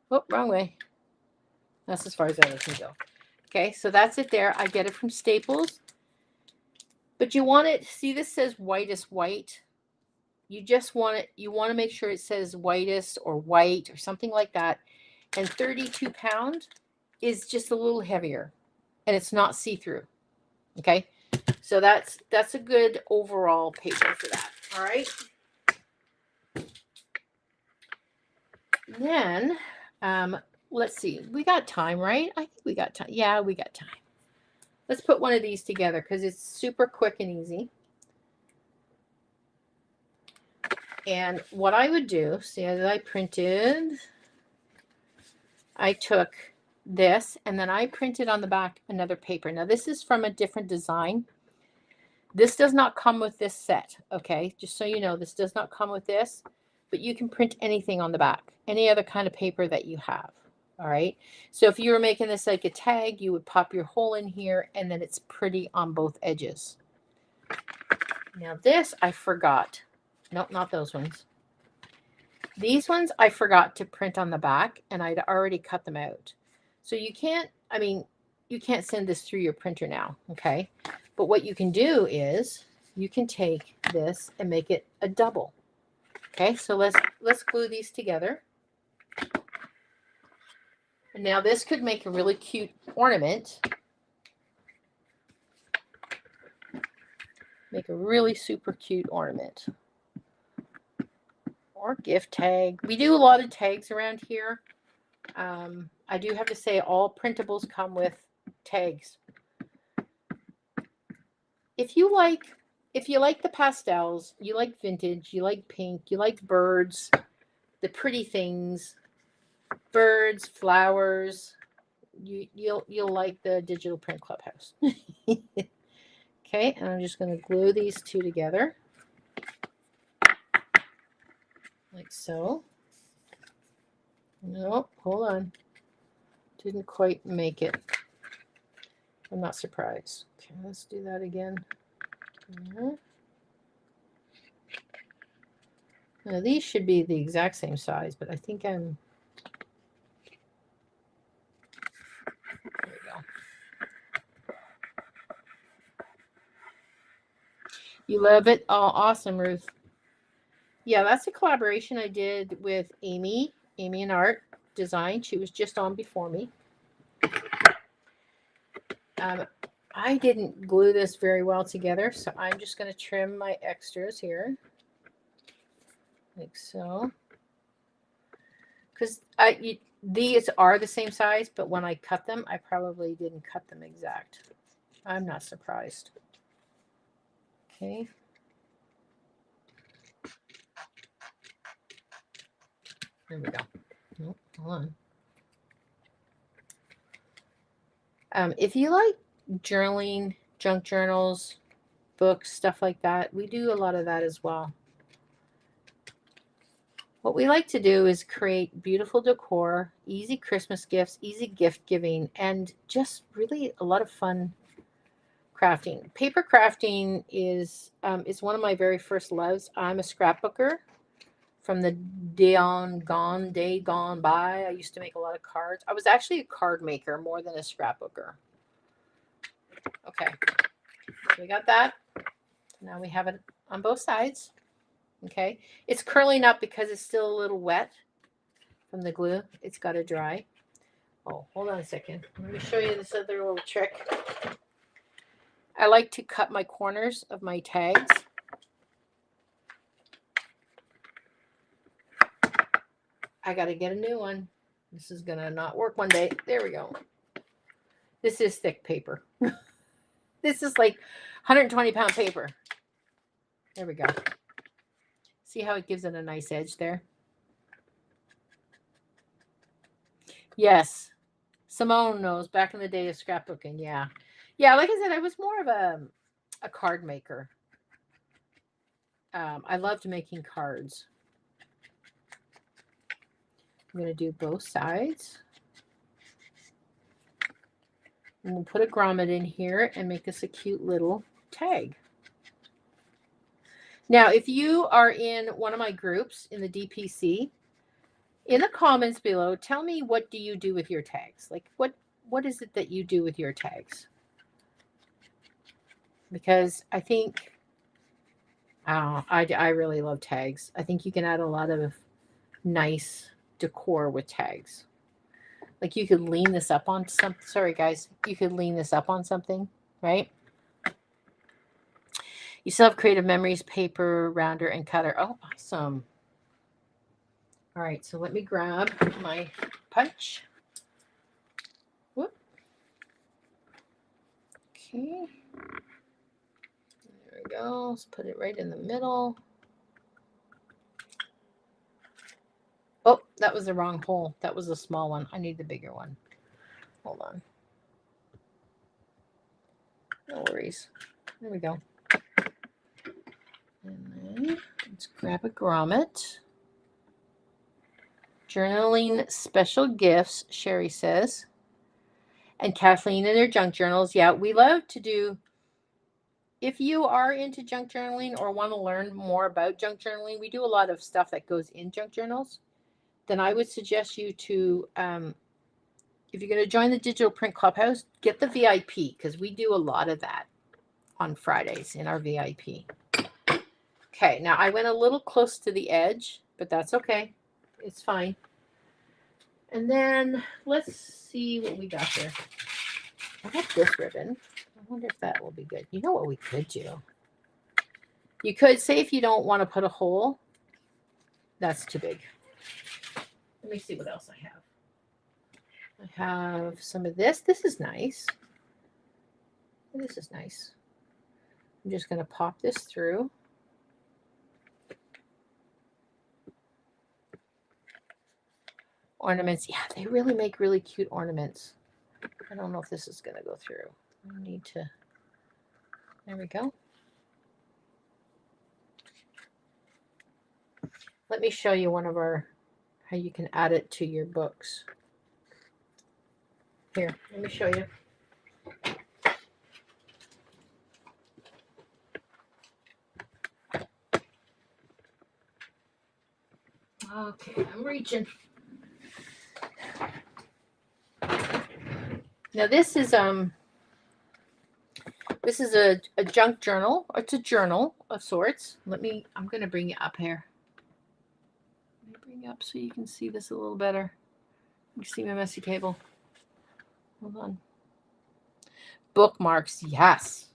Oh, wrong way. That's as far as I can go. Okay, so that's it there. I get it from Staples. But you want it, see, this says whitest white. You just want it, you want to make sure it says whitest or white or something like that. And 32-pound is just a little heavier, and it's not see-through. Okay, so that's a good overall paper for that. All right. Then let's see, we got time, right? I think we got time. Yeah, we got time. Let's put one of these together because it's super quick and easy. And what I would do, see, as I printed, I took this and then I printed on the back another paper. Now this is from a different design. This does not come with this set, okay? Just so you know, this does not come with this, but you can print anything on the back, any other kind of paper that you have, all right? So if you were making this like a tag, you would pop your hole in here and then it's pretty on both edges. Now this I forgot. Nope, not those ones. These ones I forgot to print on the back and I'd already cut them out. So you can't, I mean, you can't send this through your printer now, okay? But what you can do is you can take this and make it a double. Okay, so let's glue these together. And now this could make a really cute ornament. Make a really super cute ornament. Or gift tag. We do a lot of tags around here. I do have to say all printables come with tags. If you like the pastels, you like vintage, you like pink, you like birds, the pretty things, birds, flowers, you'll like the Digital Print Clubhouse. Okay, and I'm just going to glue these two together. Like so. Nope, hold on. Didn't quite make it. I'm not surprised. Okay, let's do that again. Now these should be the exact same size, but I think I'm... There we go. You love it? Oh, awesome, Ruth. Yeah, that's a collaboration I did with Amy and Art Design. She was just on before me. I didn't glue this very well together, so I'm just going to trim my extras here. Like so. Because these are the same size, but when I cut them, I probably didn't cut them exact. I'm not surprised. Okay. There we go. Nope, hold on. If you like journaling, junk journals, books, stuff like that, we do a lot of that as well. What we like to do is create beautiful decor, easy Christmas gifts, easy gift giving, and just really a lot of fun crafting. Paper crafting is one of my very first loves. I'm a scrapbooker from the day gone by. I used to make a lot of cards. I was actually a card maker more than a scrapbooker. Okay, so we got that. Now we have it on both sides. Okay, it's curling up because it's still a little wet from the glue. It's got to dry. Oh, hold on a second. Let me show you this other little trick. I like to cut my corners of my tags. I got to get a new one. This is going to not work one day. There we go. This is thick paper. This is like 120-pound paper. There we go. See how it gives it a nice edge there? Yes. Simone knows back in the day of scrapbooking. Yeah. Yeah, like I said, I was more of a card maker. I loved making cards. I'm going to do both sides. And we'll put a grommet in here and make this a cute little tag. Now, if you are in one of my groups in the DPC, in the comments below, tell me, what do you do with your tags? Like, what is it that you do with your tags? Because I think, I really love tags. I think you can add a lot of nice decor with tags. Like, you could lean this up on something. Sorry, guys. You could lean this up on something, right? You still have Creative Memories, paper, rounder, and cutter. Oh, awesome. All right, so let me grab my punch. Whoop. Okay. There we go. Let's put it right in the middle. Oh, that was the wrong hole. That was a small one. I need the bigger one. Hold on. No worries. There we go. And then let's grab a grommet. Journaling special gifts, Sherry says. And Kathleen in their junk journals. Yeah, we love to do. If you are into junk journaling or want to learn more about junk journaling, we do a lot of stuff that goes in junk journals. Then I would suggest you to, if you're going to join the Digital Print Clubhouse, get the VIP, because we do a lot of that on Fridays in our VIP. Okay, now I went a little close to the edge, but that's okay. It's fine. And then let's see what we got here. I have this ribbon. I wonder if that will be good. You know what we could do? You could say, if you don't want to put a hole, that's too big. Let me see what else I have. I have some of this. This is nice. This is nice. I'm just going to pop this through. Ornaments. Yeah, they really make really cute ornaments. I don't know if this is going to go through. I need to. There we go. Let me show you one of our, how you can add it to your books. Here, let me show you. Okay, I'm reaching. Now this is a junk journal. It's a journal of sorts. I'm going to bring you up here. Let me bring you up so you can see this a little better. You see my messy cable. Hold on. Bookmarks, yes.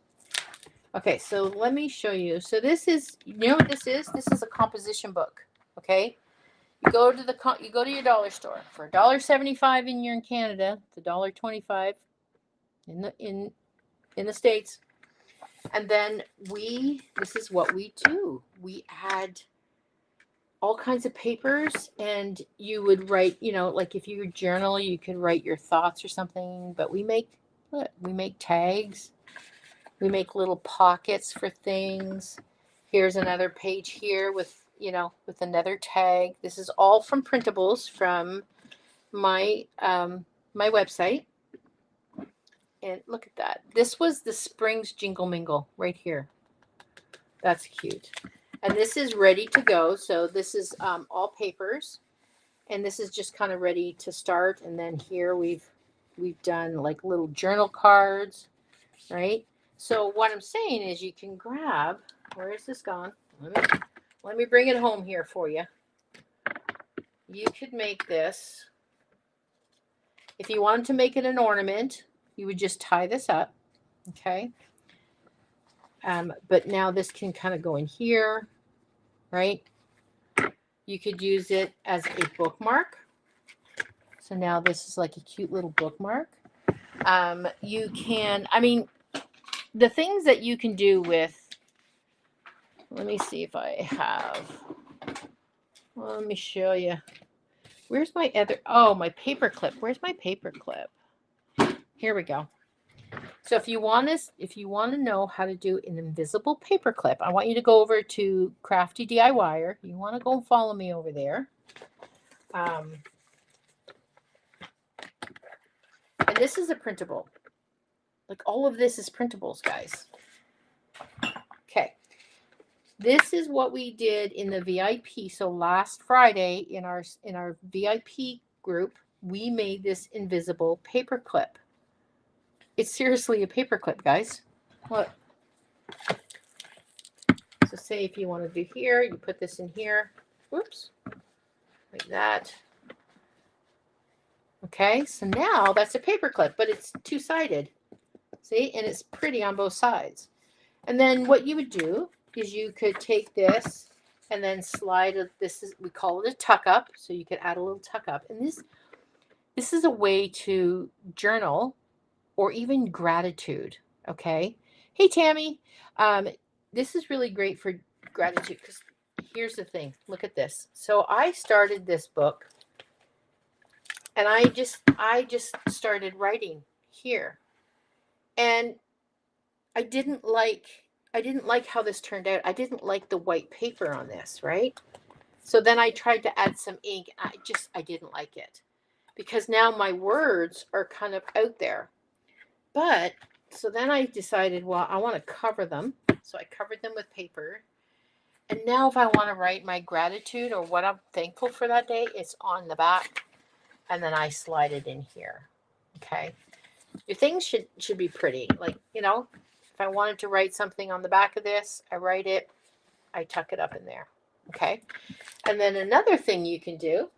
Okay, so let me show you. So this is, you know what this is? This is a composition book. Okay, you go to your dollar store for $1.75 and you're in Canada. It's $1.25 in the States. And then this is what we do. We add all kinds of papers, and you would write, like if you journal, you could write your thoughts or something. But we make tags. We make little pockets for things. Here's another page here with another tag. This is all from printables from my my website. And look at that. This was the Springs Jingle Mingle right here. That's cute. And this is ready to go. So this is all papers. And this is just kind of ready to start. And then here we've done like little journal cards. right? So what I'm saying is you can grab, where is this gone? Let me bring it home here for you. You could make this, if you wanted to make it an ornament, you would just tie this up, okay? But now this can kind of go in here, right? You could use it as a bookmark. So now this is like a cute little bookmark. You can, I mean, the things that you can do with, let me see if I have, well, let me show you. Where's my other, oh, my paper clip. Where's my paper clip? Here we go. So if you want to know how to do an invisible paper clip, I want you to go over to Crafty DIYer. You want to go and follow me over there. And this is a printable. Like all of this is printables, guys. Okay. This is what we did in the VIP. So last Friday in our VIP group, we made this invisible paper clip. It's seriously a paper clip, guys. Look. So say if you want to do here, you put this in here. Whoops. Like that. Okay, so now that's a paper clip, but it's two-sided. See, and it's pretty on both sides. And then what you would do is you could take this and then slide it. This is, we call it a tuck up. So you could add a little tuck up. And this is a way to journal or even gratitude. Okay. Hey, Tammy. This is really great for gratitude because here's the thing. Look at this. So I started this book and I just started writing here. And I didn't like how this turned out. I didn't like the white paper on this, right? So then I tried to add some ink. I didn't like it because now my words are kind of out there. But so then I decided, well, I want to cover them. So I covered them with paper. And now if I want to write my gratitude or what I'm thankful for that day, it's on the back. And then I slide it in here. Okay. Your things should be pretty. Like, you know, if I wanted to write something on the back of this, I write it, I tuck it up in there. Okay. And then another thing you can do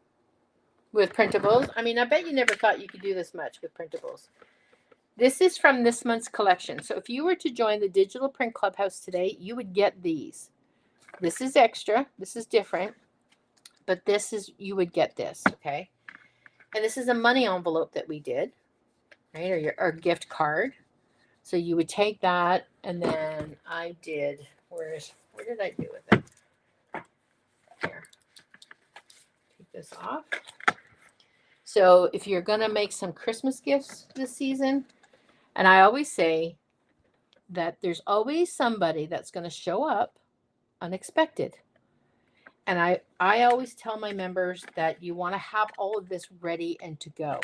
with printables, I mean, I bet you never thought you could do this much with printables. This is from this month's collection. So if you were to join the Digital Print Clubhouse today, you would get these. This is extra. This is different. But this is, you would get this. Okay. And this is a money envelope that we did, right? Or your gift card. So you would take that, and then I did, where did I do with it? Here. Take this off. So if you're going to make some Christmas gifts this season, and I always say that there's always somebody that's going to show up unexpected. And I always tell my members that you want to have all of this ready and to go.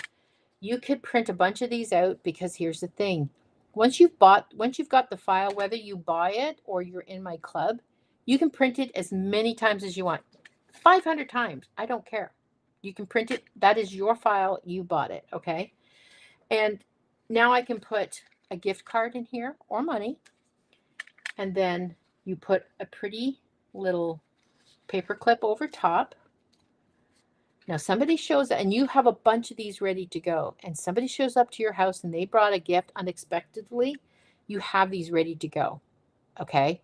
You could print a bunch of these out because here's the thing. Once you've got the file, whether you buy it or you're in my club, you can print it as many times as you want. 500 times. I don't care. You can print it. That is your file. You bought it. Okay. And now I can put a gift card in here or money. And then you put a pretty little paper clip over top. Now somebody shows up and you have a bunch of these ready to go, and somebody shows up to your house and they brought a gift unexpectedly, you have these ready to go. Okay.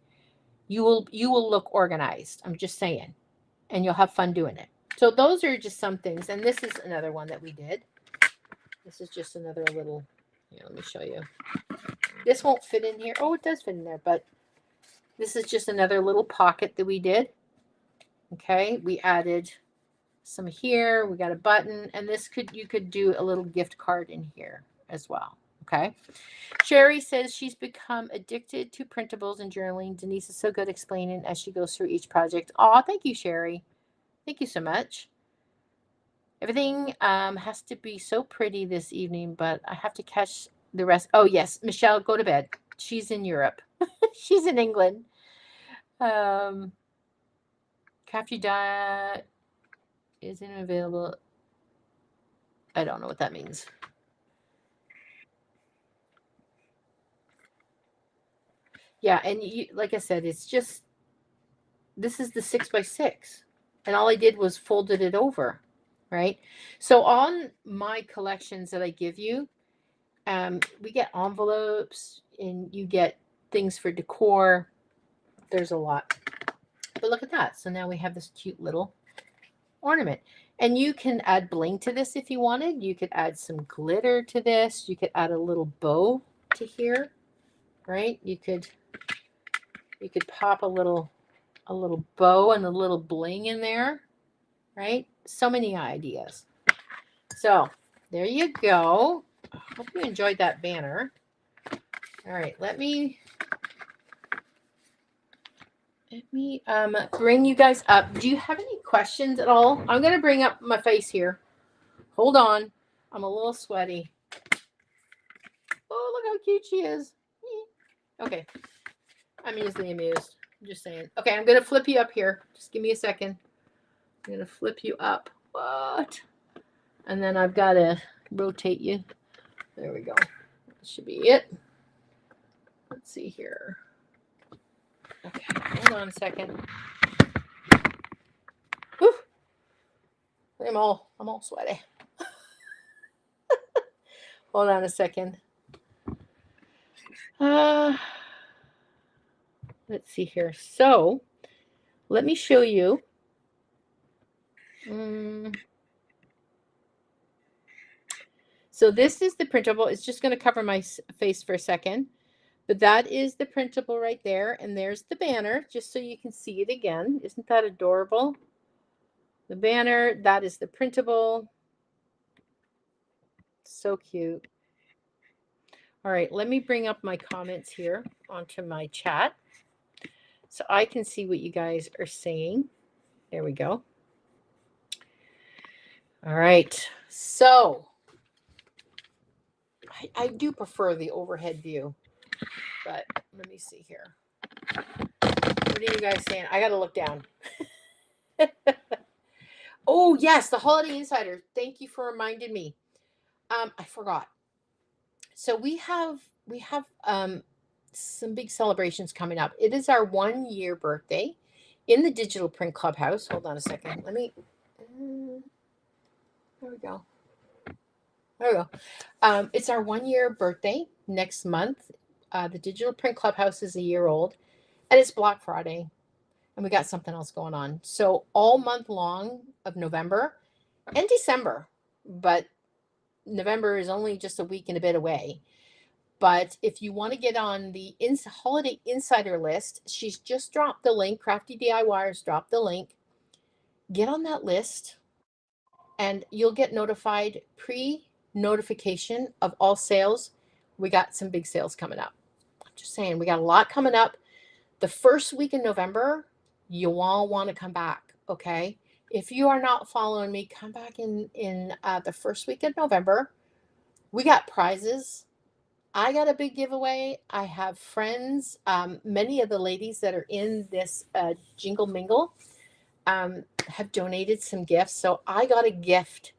You will look organized. I'm just saying. And you'll have fun doing it. So those are just some things. And this is another one that we did. This is just another little, here, let me show you. This won't fit in here. Oh, it does fit in there, but this is just another little pocket that we did. Okay. We added some here, we got a button, and this you could do a little gift card in here as well. Okay. Sherry says she's become addicted to printables and journaling. Denise is so good explaining as she goes through each project. Oh, thank you, Sherry. Thank you so much. Everything has to be so pretty this evening, but I have to catch the rest. Oh, yes. Michelle, go to bed. She's in Europe. She's in England. Crafty Dot isn't available. I don't know what that means. Yeah, and you, like I said, it's just, this is the 6x6, and all I did was folded it over, right? So on my collections that I give you, we get envelopes and you get things for decor. There's a lot. But look at that. So now we have this cute little ornament. And you can add bling to this if you wanted. You could add some glitter to this. You could add a little bow to here, right? You could pop a little bow and a little bling in there, right? So many ideas. So there you go. Hope you enjoyed that banner. All right, let me bring you guys up. Do you have any questions at all? I'm going to bring up my face here. Hold on. I'm a little sweaty. Oh, look how cute she is. Okay. I'm easily amused. I'm just saying. Okay, I'm going to flip you up here. Just give me a second. I'm going to flip you up. What? And then I've got to rotate you. There we go. That should be it. Let's see here. Okay, hold on a second. Whew. I'm all sweaty. Hold on a second. Let's see here. So let me show you. So this is the printable. It's just going to cover my face for a second. But that is the printable right there. And there's the banner, just so you can see it again. Isn't that adorable? The banner, that is the printable. So cute. All right, let me bring up my comments here onto my chat so I can see what you guys are saying. There we go. All right, so I do prefer the overhead view, but let me see here. What are you guys saying? I got to look down. Oh, yes, the Holiday Insider. Thank you for reminding me. I forgot. So we have some big celebrations coming up. It is our 1-year birthday in the Digital Print Clubhouse. Hold on a second. Let me. There we go. There we go. It's our 1-year birthday next month. The Digital Print Clubhouse is a year old, and it's Black Friday, and we got something else going on. So all month long of November and December, but November is only just a week and a bit away. But if you want to get on the Holiday Insider list, she's just dropped the link. Crafty DIYers dropped the link. Get on that list, and you'll get notified pre-notification of all sales. We got some big sales coming up. I'm just saying, we got a lot coming up. The first week in November, you all want to come back, okay? If you are not following me, come back in the first week of November. We got prizes. I got a big giveaway. I have friends. Many of the ladies that are in this Jingle Mingle have donated some gifts. So I got a gift.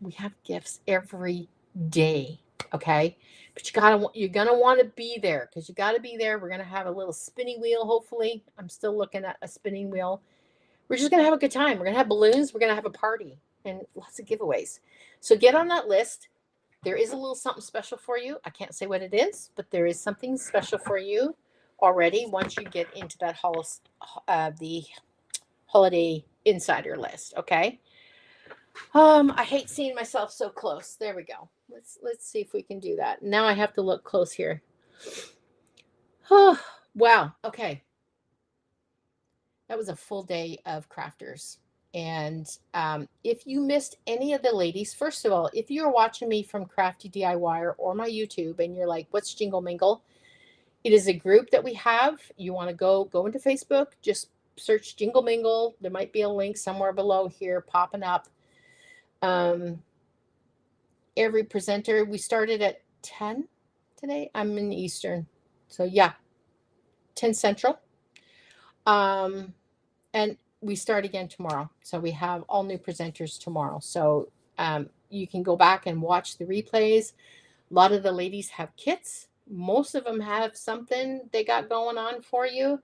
We have gifts every day, okay? But you're gonna want to be there, because you got to be there. We're gonna have a little spinning wheel. Hopefully, I'm still looking at a spinning wheel. We're just gonna have a good time. We're gonna have balloons. We're gonna have a party and lots of giveaways. So get on that list. There is a little something special for you. I can't say what it is, but there is something special for you already once you get into that the Holiday Insider list. Okay. I hate seeing myself so close. There we go. Let's see if we can do that. Now I have to look close here. Oh, wow. Okay. That was a full day of crafters. And if you missed any of the ladies, first of all, if you're watching me from Crafty DIY or my YouTube and you're like, what's Jingle Mingle? It is a group that we have. You want to go into Facebook, just search Jingle Mingle. There might be a link somewhere below here popping up. Every presenter, we started at 10 today. I'm in Eastern. So yeah, 10 Central. And we start again tomorrow. So we have all new presenters tomorrow. So you can go back and watch the replays. A lot of the ladies have kits. Most of them have something they got going on for you.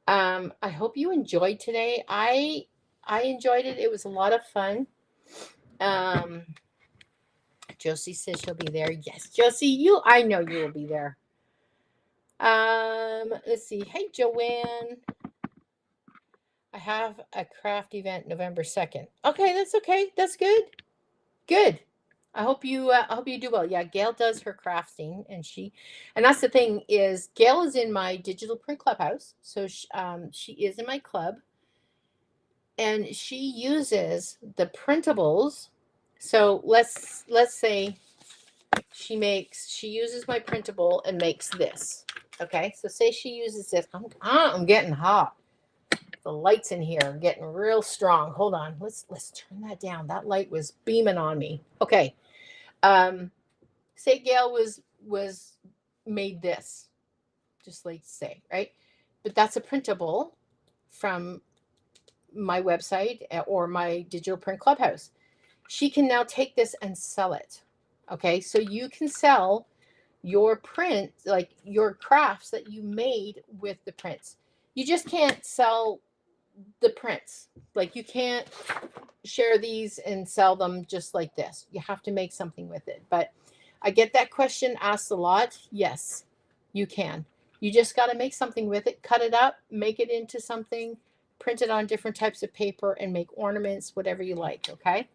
I hope you enjoyed today. I enjoyed it. It was a lot of fun. Um, Josie says she'll be there. Yes, Josie, I know you will be there. Let's see. Hey, Joanne. I have a craft event November 2nd. Okay, that's okay. That's good. Good. I hope you do well. Yeah, Gail does her crafting, and that's the thing is Gail is in my digital print clubhouse, so she is in my club, and she uses the printables. So let's say she uses my printable and makes this. Okay, so say she uses this. I'm getting hot. The lights in here are getting real strong. Hold on, let's turn that down. That light was beaming on me. Okay. Say Gail was made this, just like say, right? But that's a printable from my website or my digital print clubhouse. She can now take this and sell it. Okay, so you can sell your print, like your crafts that you made with the prints. You just can't sell the prints. Like you can't share these and sell them just like this. You have to make something with it. But I get that question asked a lot. Yes, you can. You just got to make something with it, cut it up, make it into something, print it on different types of paper and make ornaments, whatever you like, okay?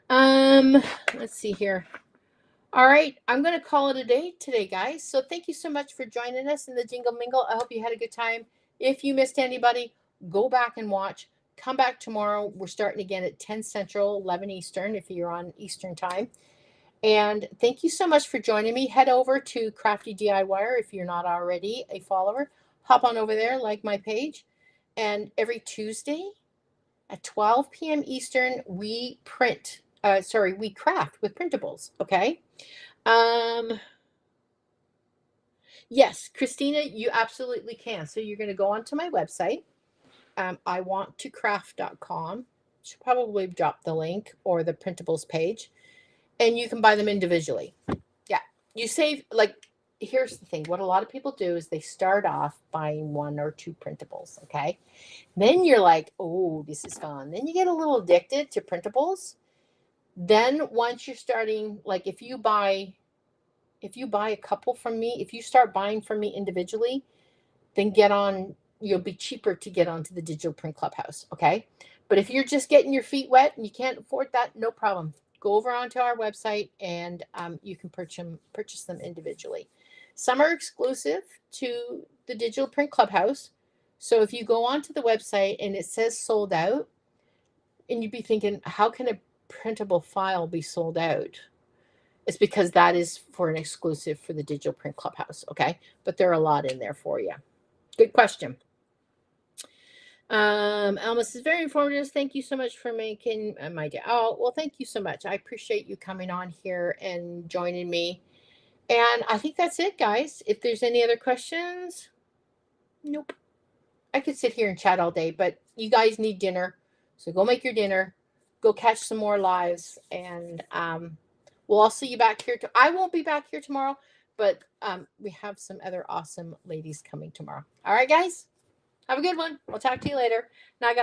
Let's see here. All right, I'm going to call it a day today, guys. So thank you so much for joining us in the Jingle Mingle. I hope you had a good time. If you missed anybody, go back and watch. Come back tomorrow. We're starting again at 10 Central, 11 Eastern, if you're on Eastern time. And thank you so much for joining me. Head over to Crafty DIYer if you're not already a follower. Hop on over there, like my page. And every Tuesday at 12 p.m. Eastern, we craft with printables, okay? Yes, Christina, you absolutely can. So you're going to go onto my website, iwanttocraft.com. Should probably drop the link or the printables page, and you can buy them individually. Yeah, you save here's the thing. What a lot of people do is they start off buying 1 or 2 printables, okay? Then you're like, oh, this is fun. Then you get a little addicted to printables. Then once you're starting, like if you buy a couple from me, if you start buying from me individually, then you'll be cheaper to get onto the digital print clubhouse, okay? But if you're just getting your feet wet and you can't afford that, no problem. Go over onto our website and you can purchase them individually. Some are exclusive to the digital print clubhouse. So if you go onto the website and it says sold out, and you'd be thinking, how can a printable file be sold out? It's because that is for an exclusive for the digital print clubhouse, okay? But there are a lot in there for you. Good question. Alma says, very informative. Thank you so much for making my day. Oh, well, thank you so much. I appreciate you coming on here and joining me. And I think that's it, guys. If there's any other questions, nope. I could sit here and chat all day, but you guys need dinner. So go make your dinner. Go catch some more lives. And we'll all see you back here. I won't be back here tomorrow, but we have some other awesome ladies coming tomorrow. All right, guys. Have a good one. We'll talk to you later. Now I got